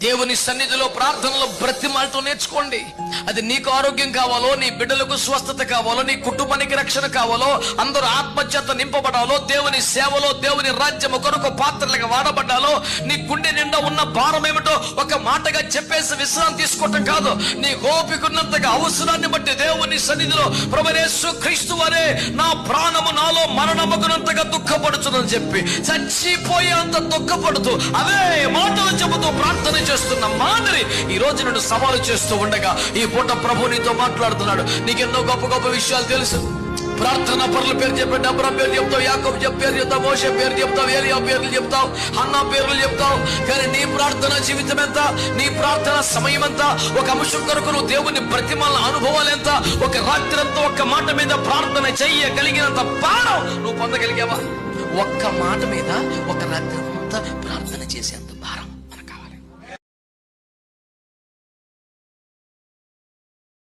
దేవుని సన్నిధిలో ప్రార్థనలో బ్రతిమాలతో నేర్చుకోండి. అది నీకు ఆరోగ్యం కావాలో, నీ బిడ్డలకు స్వస్థత కావాలో, నీ కుటుంబానికి రక్షణ కావాలో, అందరూ ఆత్మచేత నింపబడాలో, దేవుని సేవలో దేవుని రాజ్యం కొరకు పాత్రలుగా వాడబడ్డాలో, నీ గుండె నిండా ఉన్న భారం ఏమిటో ఒక మాటగా చెప్పేసి విశ్రాంతి తీసుకోవటం కాదు. నీ ఓపికన్నంతగా అవసరాన్ని బట్టి దేవుని సన్నిధిలో ప్రభువైన యేసు క్రీస్తు వారే నా ప్రాణము నాలో మరణమగునంతగా దుఃఖపడుతుందని చెప్పి చచ్చిపోయేంత దుఃఖపడుతూ అవే మాటలు చెబుతూ ప్రార్థన చేస్తున్న మాదిరి ఈ రోజు నేను సవాలు చేస్తూ ఉండగా ఈ పూట ప్రభు నీతో మాట్లాడుతున్నాడు. నీకెన్నో గొప్ప గొప్ప విషయాలు తెలుసు. ప్రార్థన పరుల పేరు చెప్పాడు, అబ్రాహాం పేరు చెప్తావు, యాకోబు పేరు చెప్తావు, మోషే పేరు చెప్తావు, ఏలియా పేర్లు చెప్తావు, హన్నా పేర్లు చెప్తావు. కానీ నీ ప్రార్థన జీవితం ఎంత, నీ ప్రార్థన సమయం ఎంత, ఒక అంశం కొరకు నువ్వు దేవుని బ్రతిమాల అనుభవాలు ఎంత, ఒక రాత్రంతా ఒక్క మాట మీద ప్రార్థన చెయ్యగలిగినంత భారం నువ్వు పొందగలిగావా? ఒక్క మాట మీద ఒక రాత్రంతా ప్రార్థన చేసేంత